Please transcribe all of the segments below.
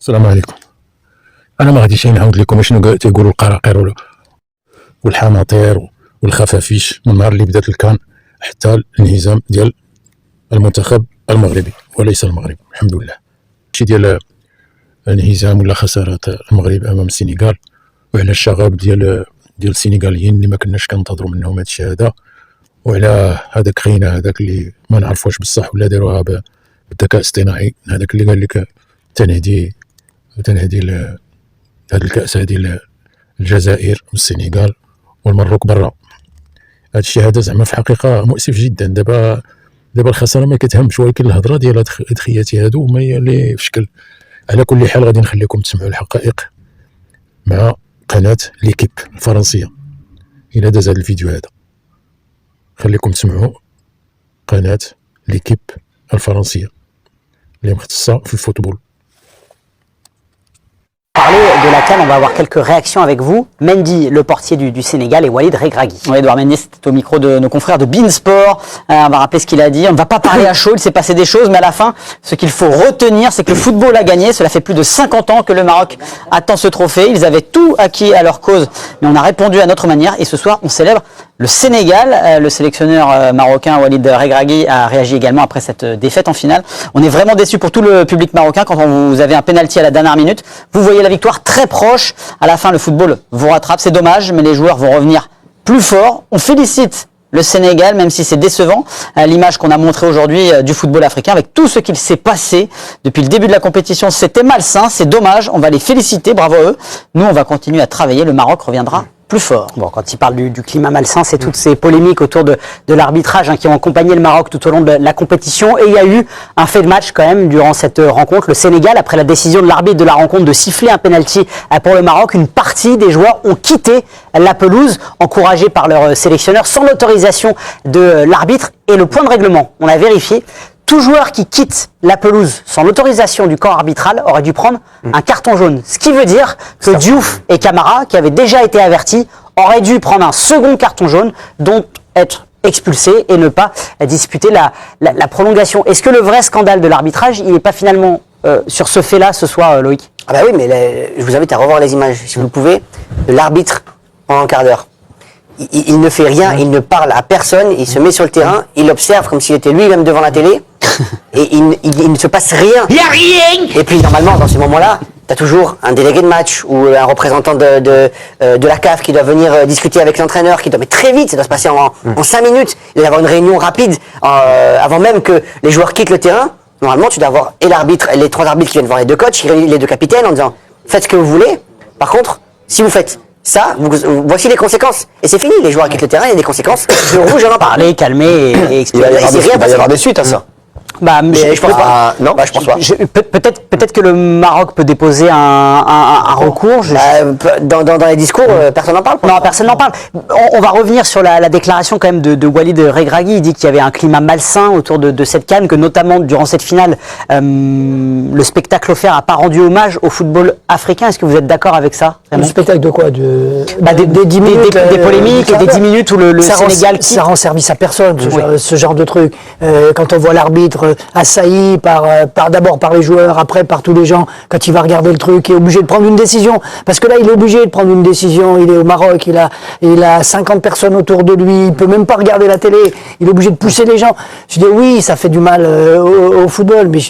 السلام عليكم. انا ما غاديش نعاود لكم شنو تيقولوا القراقير والحناطير والخفافيش من نهار اللي بدات الكان حتى الانهزام ديال المنتخب المغربي وليس المغرب. الحمد لله شي ديال انهزام ولا خساره المغرب امام السنغال، وعلى الشغب ديال السنغاليين اللي ما كناش كننتظروا منهم هذا الشيء هذا، وعلى هذاك خينا هذاك اللي ما نعرفوش بصح ولا داروها بالذكاء الاصطناعي، هذاك اللي قال لك تنهدي هذا الكأس هذه الجزائر والسنغال والمروك برا. هذا الشيء هذا زعما في الحقيقه مؤسف جدا. دابا الخساره ما كتهمش، ولكن الهضره ديال هاد الدخياتي هادو هما اللي في شكل. على كل حال غادي نخليكم تسمعوا الحقائق مع قناه ليكيب الفرنسيه الى داز هذا الفيديو هذا. خليكم تسمعوا قناه ليكيب الفرنسيه اللي مختصه في الفوتبول. Parler de la CAN, on va avoir quelques réactions avec vous. Mendy, le portier du Sénégal, et Walid Regragui. Oui, Edouard Mendy, c'était au micro de nos confrères de Beansport. On va rappeler ce qu'il a dit. On ne va pas parler à chaud, il s'est passé des choses, mais à la fin, ce qu'il faut retenir, c'est que le football a gagné. Cela fait plus de 50 ans que le Maroc attend ce trophée. Ils avaient tout acquis à leur cause, mais on a répondu à notre manière. Et ce soir, on célèbre le Sénégal. Le sélectionneur marocain Walid Regragui a réagi également après cette défaite en finale. On est vraiment déçus pour tout le public marocain quand vous avez un penalty à la dernière minute. Vous voyez la victoire très proche. À la fin, le football vous rattrape. C'est dommage, mais les joueurs vont revenir plus forts. On félicite le Sénégal, même si c'est décevant, l'image qu'on a montrée aujourd'hui du football africain, avec tout ce qu'il s'est passé depuis le début de la compétition. C'était malsain, c'est dommage. On va les féliciter, bravo à eux. Nous, on va continuer à travailler. Le Maroc reviendra plus fort. Bon, quand il parle du climat malsain, c'est toutes ces polémiques autour de l'arbitrage qui ont accompagné le Maroc tout au long de la compétition. Et il y a eu un fait de match quand même durant cette rencontre. Le Sénégal, après la décision de l'arbitre de la rencontre de siffler un penalty pour le Maroc, une partie des joueurs ont quitté la pelouse, encouragés par leur sélectionneur, sans l'autorisation de l'arbitre. Et le point de règlement, on l'a vérifié, tout joueur qui quitte la pelouse sans l'autorisation du corps arbitral aurait dû prendre un carton jaune. Ce qui veut dire que Diouf et Camara, qui avaient déjà été avertis, auraient dû prendre un second carton jaune, donc être expulsés et ne pas disputer la prolongation. Est-ce que le vrai scandale de l'arbitrage, il n'est pas finalement sur ce fait-là ce soir, Loïc? Ah bah oui, mais je vous invite à revoir les images, si vous le pouvez, de l'arbitre pendant un quart d'heure. Il ne fait rien, il ne parle à personne, il se met sur le terrain, il observe comme s'il était lui-même devant la télé, et il ne se passe rien. Il n'y a rien. Et puis normalement, dans ces moments-là, tu as toujours un délégué de match ou un représentant de la CAF qui doit venir discuter avec l'entraîneur, qui doit, mais très vite, ça doit se passer en 5 minutes, il doit y avoir une réunion rapide avant même que les joueurs quittent le terrain. Normalement, tu dois avoir et l'arbitre, les 3 arbitres qui viennent voir les 2 coachs, les 2 capitaines en disant faites ce que vous voulez. Par contre, si vous faites ça, voici les conséquences. Et c'est fini, les joueurs quittent le terrain, il y a des conséquences. Le rouge, j'en en parle. Calmer et expliquer. Il va y avoir des suites à ça. Bah, je pense pas. Non, je pense pas. Peut-être que le Maroc peut déposer un recours. Dans les discours, personne n'en parle. Non, personne n'en parle. On va revenir sur la déclaration quand même de Walid Regragui. Il dit qu'il y avait un climat malsain autour de cette CAN, que notamment durant cette finale, le spectacle offert n'a pas rendu hommage au football africain. Est-ce que vous êtes d'accord avec ça? Le spectacle de quoi? Des 10 minutes, des polémiques et des 10 minutes où le Sénégal ça rend service à personne, ce genre de truc. Quand on voit l'arbitre assailli d'abord par les joueurs, après par tous les gens, quand il va regarder le truc, il est obligé de prendre une décision, parce que là il est obligé de prendre une décision, il est au Maroc, il a 50 personnes autour de lui, il peut même pas regarder la télé, il est obligé de pousser les gens. Je dis oui, ça fait du mal au football, mais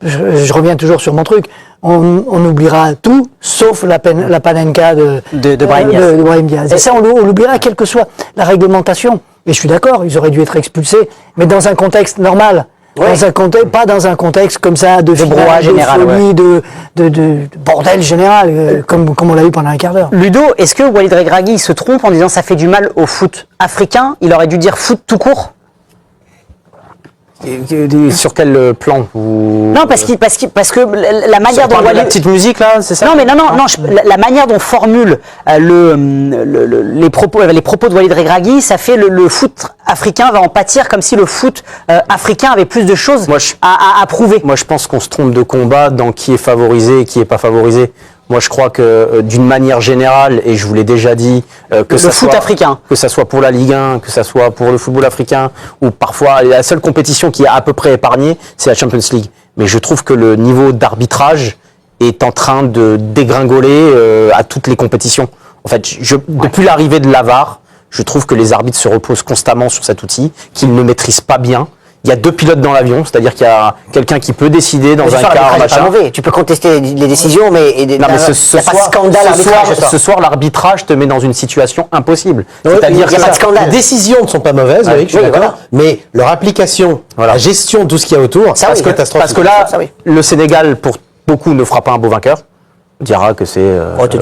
je reviens toujours sur mon truc, on oubliera tout, sauf la panenka de Brahim Diaz. Et ça on l'oubliera, quelle que soit la réglementation. Et je suis d'accord, ils auraient dû être expulsés, mais dans un contexte normal. Dans un contexte, pas dans un contexte comme ça de brouhaha général, folie, de bordel général, comme on l'a eu pendant un quart d'heure. Ludo, est-ce que Walid Regragui se trompe en disant ça fait du mal au foot africain? Il aurait dû dire foot tout court? Sur quel plan Non, parce que la manière dont Walid... La petite musique là, c'est ça? Non, mais non, la manière dont formule les propos de Walid Regragui, ça fait le foot africain va en pâtir, comme si le foot africain avait plus de choses à prouver. Moi, je pense qu'on se trompe de combat dans qui est favorisé et qui est pas favorisé. Moi, je crois que d'une manière générale, et je vous l'ai déjà dit, que ça soit pour la Ligue 1, que ça soit pour le football africain, ou parfois la seule compétition qui est à peu près épargnée, c'est la Champions League. Mais je trouve que le niveau d'arbitrage est en train de dégringoler à toutes les compétitions. En fait, depuis l'arrivée de la VAR, je trouve que les arbitres se reposent constamment sur cet outil, qu'ils ne maîtrisent pas bien. Il y a 2 pilotes dans l'avion, c'est-à-dire qu'il y a quelqu'un qui peut décider dans un quart, machin. Pas mauvais. Tu peux contester les décisions, mais ce soir, l'arbitrage te met dans une situation impossible. C'est-à-dire qu'il n'y a pas de scandale. Les décisions ne sont pas mauvaises, Loïc, je suis d'accord, mais leur application, la gestion de tout ce qu'il y a autour, c'est catastrophique. Parce que là, le Sénégal, pour beaucoup, ne fera pas un beau vainqueur. On dira que c'est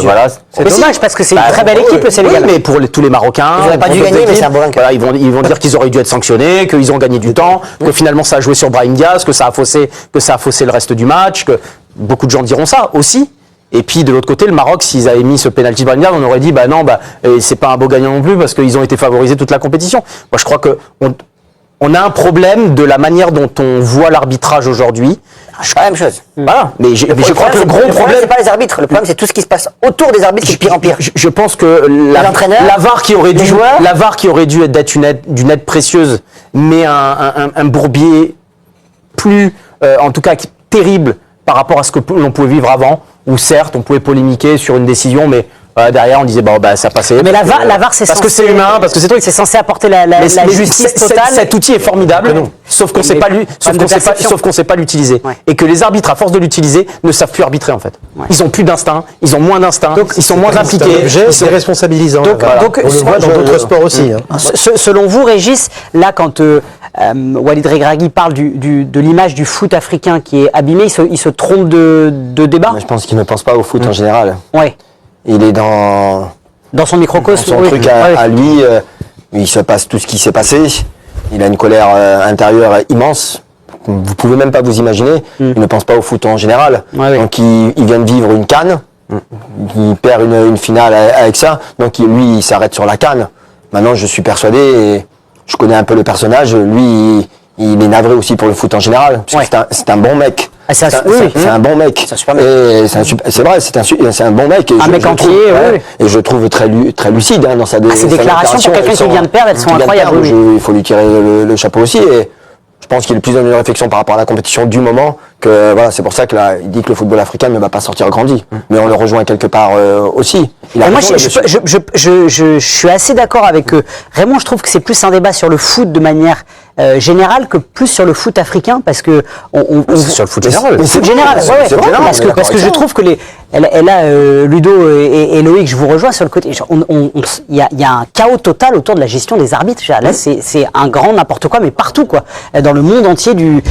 voilà, c'est dommage parce que c'est une très belle équipe le Sénégal. Oui, mais pour tous les Marocains, ils n'auraient pas dû gagner, mais c'est un bon vainqueur. Voilà, ils vont dire qu'ils auraient dû être sanctionnés, qu'ils ont gagné du temps, que finalement ça a joué sur Brahim Diaz, que ça a faussé le reste du match, que beaucoup de gens diront ça aussi. Et puis de l'autre côté, le Maroc, s'ils avaient mis ce penalty de Brahim Diaz, on aurait dit c'est pas un beau gagnant non plus parce qu'ils ont été favorisés toute la compétition. Moi, je crois que on a un problème de la manière dont on voit l'arbitrage aujourd'hui. C'est pas la même chose. Voilà. Mais je crois que le gros problème, c'est pas les arbitres. Le problème, c'est tout ce qui se passe autour des arbitres qui est de pire en pire. Je pense que la VAR qui aurait dû être d'une aide précieuse, mais un bourbier plus, en tout cas, terrible par rapport à ce que l'on pouvait vivre avant, où certes, on pouvait polémiquer sur une décision, mais derrière, on disait ça passait. Mais la VAR, c'est parce que c'est humain, parce que c'est censé apporter la justice totale. Cet outil est formidable, sauf qu'on ne sait pas l'utiliser. Ouais. Et que les arbitres, à force de l'utiliser, ne savent plus arbitrer en fait. Ouais. Ils ont plus d'instinct, ils ont moins d'instinct, ils sont moins impliqués. C'est responsabilisant. Donc, on le voit dans d'autres sports aussi. Selon vous, Régis, là, quand Walid Regragui parle de l'image du foot africain qui est abîmée, il se trompe de débat. Mais je pense qu'il ne pense pas au foot en général. Ouais. Il est dans son microcosme. Son truc à lui, il se passe tout ce qui s'est passé. Il a une colère intérieure immense. Vous pouvez même pas vous imaginer. Il ne pense pas au foot en général. Donc il vient de vivre une CAN. Il perd une finale avec ça. Donc lui, il s'arrête sur la CAN. Maintenant, je suis persuadé, et je connais un peu le personnage, lui, il est navré aussi pour le foot en général. Parce que c'est un bon mec. C'est un bon mec. C'est un super mec. C'est vrai, c'est un bon mec. Un mec entier, et je trouve très lucide dans sa ses déclarations pour quelqu'un qui vient de perdre, elles sont incroyables. Il faut lui tirer le chapeau aussi. Et je pense qu'il est plus dans une réflexion par rapport à la compétition du moment que voilà, c'est pour ça que là, il dit que le football africain ne va pas sortir grandi. Mais on le rejoint quelque part aussi. Moi, je suis assez d'accord avec eux. Vraiment, je trouve que c'est plus un débat sur le foot de manière générale que plus sur le foot africain, parce que c'est sur le foot général. Le foot général, parce que je trouve que Ludo et Loïc, je vous rejoins sur le côté. Il y a un chaos total autour de la gestion des arbitres. Là, c'est un grand n'importe quoi, mais partout, quoi. Dans le monde entier du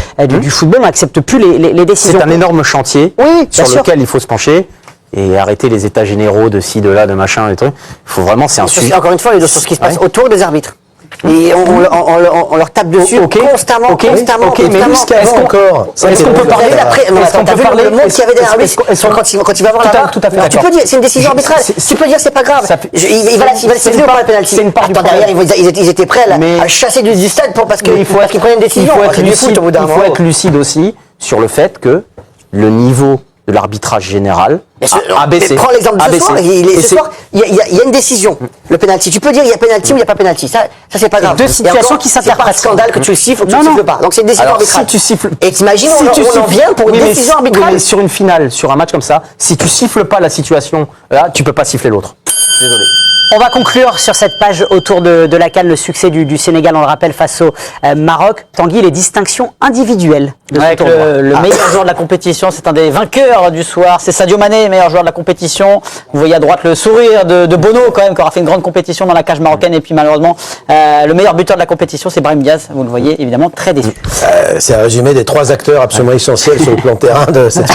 football, on n'accepte plus les décisions. C'est un énorme chantier sur lequel il faut se pencher et arrêter les états généraux de ci, de là, de machin, et trucs. Il faut vraiment, c'est un sujet. Encore une fois, il y a sur ce qui se passe autour des arbitres. Et on leur tape dessus constamment. Mais jusqu'à encore. Est-ce qu'on peut parler d'après? T'as vu le monde qu'il y avait derrière l'arbitre quand il va voir la tout à fait. Tu peux dire, c'est une décision arbitrale. Tu peux dire, c'est pas grave. Il va la siffler par la pénalty. Attends, derrière, ils étaient prêts à chasser du stade parce qu'ils prenaient une décision. Il faut être lucide aussi sur le fait que le niveau de l'arbitrage général a baissé. Prends l'exemple de ce soir. Ce soir, il y a une décision. Le penalty. Tu peux dire il y a penalty ou il n'y a pas penalty. Ça c'est pas grave. Deux situations qui s'interprètent. C'est pas un scandale que tu le siffles ou que tu le siffles pas. Donc c'est une décision arbitrale. Si tu siffles. Et t'imagines, on en vient pour une décision arbitrale. Mais sur une finale, sur un match comme ça, si tu siffles pas la situation, là, tu peux pas siffler l'autre. Désolé. On va conclure sur cette page autour de la CAN, le succès du Sénégal, on le rappelle, face au Maroc. Tanguy, les distinctions individuelles de ce tournoi. Le meilleur joueur de la compétition, c'est un des vainqueurs du soir, c'est Sadio Mané, meilleur joueur de la compétition. Vous voyez à droite le sourire de Bono quand même, qui aura fait une grande compétition dans la cage marocaine. Et puis malheureusement, le meilleur buteur de la compétition, c'est Brahim Diaz. Vous le voyez, évidemment, très déçu. C'est un résumé des 3 acteurs absolument essentiels sur le plan terrain de cette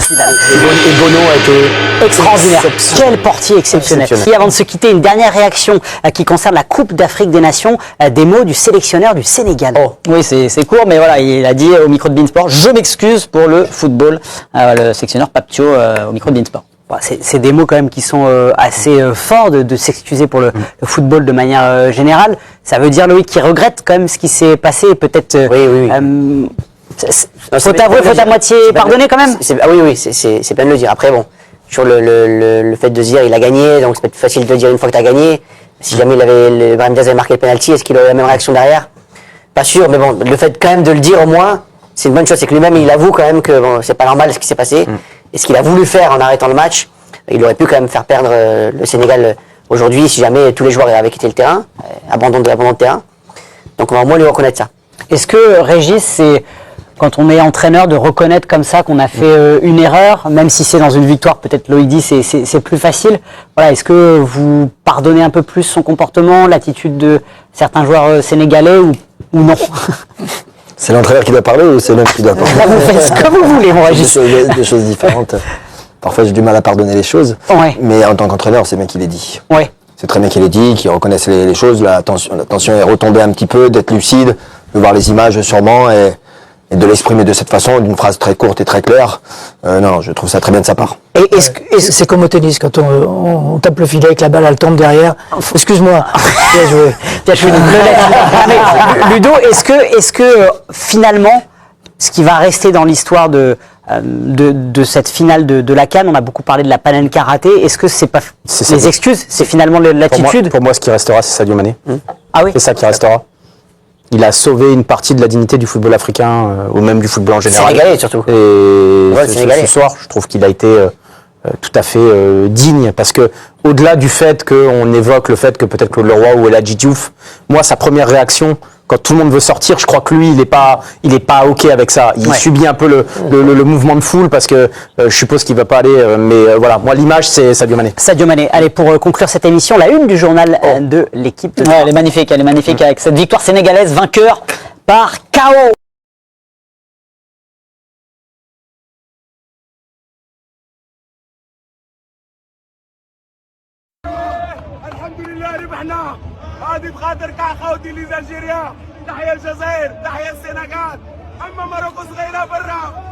finale. Et Bono a été extraordinaire. Quel portier exceptionnel. Et avant de se quitter, une dernière réaction qui concerne la Coupe d'Afrique des Nations, des mots du sélectionneur du Sénégal. Oui, c'est court, mais voilà, il a dit au micro de Beansport, je m'excuse pour le football. Le sélectionneur Paptio au micro de Beansport. C'est des mots quand même qui sont assez forts de s'excuser pour le football de manière générale. Ça veut dire, Loïc, qui regrette quand même ce qui s'est passé, peut-être. Oui. Faut avouer, faut à moitié pardonner quand même. Oui, c'est bien de le dire. Après, bon, sur le fait de se dire il a gagné, donc c'est peut-être facile de le dire une fois que tu as gagné. Si jamais Brahim Diaz avait marqué le penalty, est-ce qu'il aurait la même réaction derrière? Pas sûr, mais bon, le fait quand même de le dire au moins, c'est une bonne chose. C'est que lui-même, il avoue quand même que bon, c'est pas normal ce qui s'est passé. Et ce qu'il a voulu faire en arrêtant le match, il aurait pu quand même faire perdre le Sénégal aujourd'hui si jamais tous les joueurs avaient quitté le terrain, abandon de terrain. Donc on va au moins lui reconnaître ça. Est-ce que, Régis, c'est quand on est entraîneur de reconnaître comme ça qu'on a fait une erreur, même si c'est dans une victoire, peut-être Loïc dit c'est plus facile. Voilà, est-ce que vous pardonnez un peu plus son comportement, l'attitude de certains joueurs sénégalais ou non? C'est l'entraîneur qui doit parler ou c'est l'homme qui doit parler? Vous faites ce que vous voulez, mon Régis. Deux choses différentes. Parfois j'ai du mal à pardonner les choses, mais en tant qu'entraîneur, c'est bien qu'il ait dit. Ouais. C'est très bien qu'il ait dit, qu'il reconnaisse les choses. La tension est retombée un petit peu, d'être lucide, de voir les images sûrement et de l'exprimer de cette façon, d'une phrase très courte et très claire. Non, je trouve ça très bien de sa part. Et c'est comme au tennis, quand on tape le filet et que la balle elle tombe derrière. Excuse-moi, bien joué. Mais, Ludo, est-ce que finalement, ce qui va rester dans l'histoire de cette finale de la CAN, on a beaucoup parlé de la Panenka ratée, est-ce que c'est pas les excuses, c'est finalement l'attitude? Pour moi, ce qui restera, c'est Sadio Mané. Ah oui. C'est ça qui restera. Il a sauvé une partie de la dignité du football africain, ou même du football en général. Sénégalais surtout. Et ce soir, je trouve qu'il a été tout à fait digne, parce que au-delà du fait qu'on évoque le fait que peut-être Claude Leroy ou El Hadji Diouf, moi, sa première réaction, quand tout le monde veut sortir, je crois que lui, il est pas OK avec ça. Il subit un peu le mouvement de foule parce que je suppose qu'il va pas aller. Mais voilà, moi l'image c'est Sadio Mané. Sadio Mané. Allez, pour conclure cette émission, la une du journal de l'équipe. Elle est magnifique avec cette victoire sénégalaise, vainqueur par KO. هذه بخاطر كاع خوتي لي زالجيريا، تحيا الجزائر، تحيا السنغال، اما ماروكو صغيره برا.